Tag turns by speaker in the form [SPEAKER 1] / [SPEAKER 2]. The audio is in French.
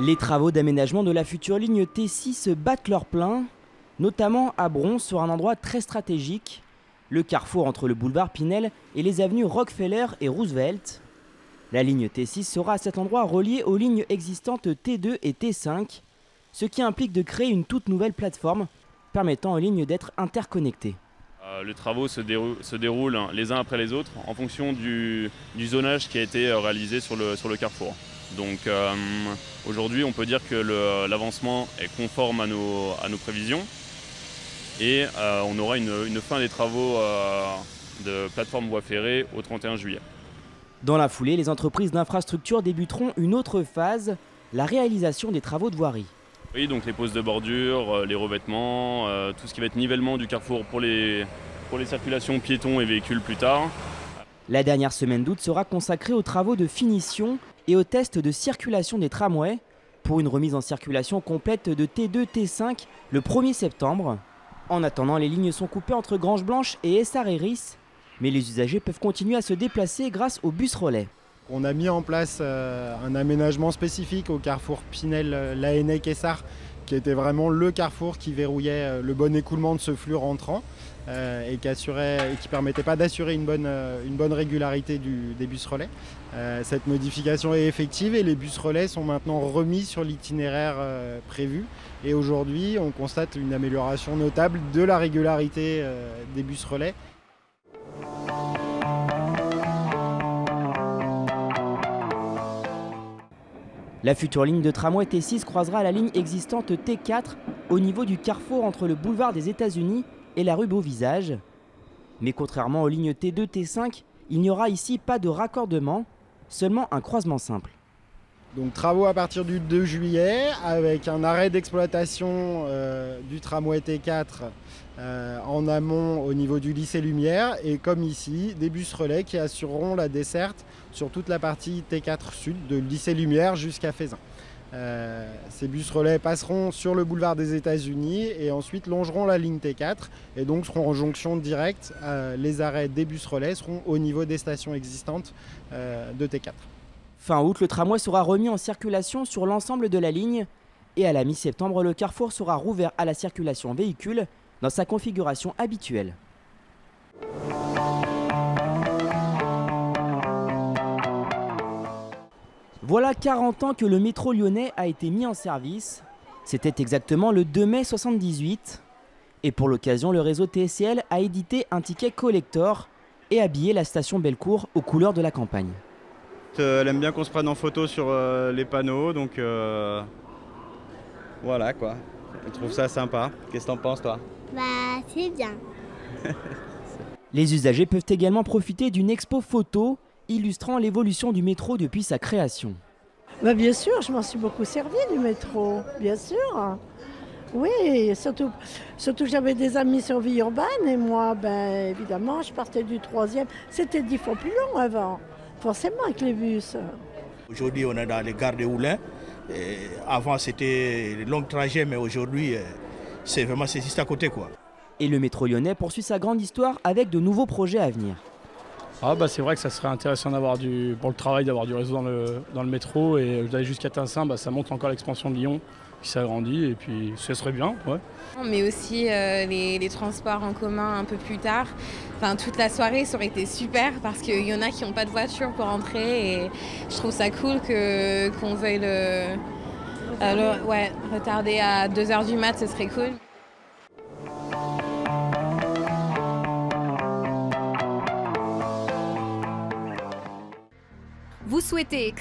[SPEAKER 1] Les travaux d'aménagement de la future ligne T6 battent leur plein, notamment à Bron, sur un endroit très stratégique, le carrefour entre le boulevard Pinel et les avenues Rockefeller et Roosevelt. La ligne T6 sera à cet endroit reliée aux lignes existantes T2 et T5, ce qui implique de créer une toute nouvelle plateforme permettant aux lignes d'être interconnectées.
[SPEAKER 2] Les travaux se déroulent les uns après les autres en fonction du zonage qui a été réalisé sur le carrefour. Donc aujourd'hui on peut dire que l'avancement est conforme à nos prévisions et on aura une fin des travaux de plateforme voie ferrée au 31 juillet.
[SPEAKER 1] Dans la foulée, les entreprises d'infrastructure débuteront une autre phase, la réalisation des travaux de voirie.
[SPEAKER 2] Oui, donc les poses de bordure, les revêtements, tout ce qui va être nivellement du carrefour pour les circulations piétons et véhicules plus tard.
[SPEAKER 1] La dernière semaine d'août sera consacrée aux travaux de finition et aux tests de circulation des tramways pour une remise en circulation complète de T2, T5 le 1er septembre. En attendant, les lignes sont coupées entre Grange-Blanche et Essart-Héris, mais les usagers peuvent continuer à se déplacer grâce aux bus relais.
[SPEAKER 3] On a mis en place un aménagement spécifique au carrefour Pinel-Laennec-Essart, qui était vraiment le carrefour qui verrouillait le bon écoulement de ce flux rentrant et qui permettait pas d'assurer une bonne régularité des bus relais. Cette modification est effective et les bus relais sont maintenant remis sur l'itinéraire prévu. Et aujourd'hui, on constate une amélioration notable de la régularité des bus relais.
[SPEAKER 1] La future ligne de tramway T6 croisera la ligne existante T4 au niveau du carrefour entre le boulevard des États-Unis et la rue Beauvisage. Mais contrairement aux lignes T2, T5, il n'y aura ici pas de raccordement, seulement un croisement simple.
[SPEAKER 3] Donc travaux à partir du 2 juillet avec un arrêt d'exploitation du tramway T4 en amont au niveau du lycée Lumière et comme ici des bus relais qui assureront la desserte sur toute la partie T4 sud de lycée Lumière jusqu'à Feyzin. Ces bus relais passeront sur le boulevard des États-Unis et ensuite longeront la ligne T4 et donc seront en jonction directe. Les arrêts des bus relais seront au niveau des stations existantes de T4.
[SPEAKER 1] Fin août, le tramway sera remis en circulation sur l'ensemble de la ligne et à la mi-septembre, le carrefour sera rouvert à la circulation véhicule dans sa configuration habituelle. Voilà 40 ans que le métro lyonnais a été mis en service. C'était exactement le 2 mai 1978. Et pour l'occasion, le réseau TSCL a édité un ticket collector et habillé la station Bellecour aux couleurs de la campagne.
[SPEAKER 4] Elle aime bien qu'on se prenne en photo sur les panneaux, donc voilà quoi. Elle trouve ça sympa. Qu'est-ce que t'en penses toi?
[SPEAKER 5] Bah c'est bien.
[SPEAKER 1] Les usagers peuvent également profiter d'une expo photo illustrant l'évolution du métro depuis sa création.
[SPEAKER 6] Bah bien sûr, je m'en suis beaucoup servi du métro, bien sûr. Oui, surtout que j'avais des amis sur Villeurbanne et moi, ben, évidemment, je partais du 3e. C'était 10 fois plus long avant, forcément avec les bus.
[SPEAKER 7] Aujourd'hui, on est dans les gares de Oulin. Avant, c'était des longs trajets, mais aujourd'hui, c'est juste à côté, quoi.
[SPEAKER 1] Et le métro lyonnais poursuit sa grande histoire avec de nouveaux projets à venir.
[SPEAKER 8] Ah bah c'est vrai que ça serait intéressant pour le travail d'avoir du réseau dans le métro et d'aller jusqu'à Tinsin, bah, ça montre encore l'expansion de Lyon qui s'agrandit et puis ce serait bien. Ouais.
[SPEAKER 9] Mais aussi les transports en commun un peu plus tard. Enfin, toute la soirée ça aurait été super parce qu'il y en a qui n'ont pas de voiture pour rentrer et je trouve ça cool qu'on veuille retarder à 2h du mat, ce serait cool.
[SPEAKER 10] Vous souhaitez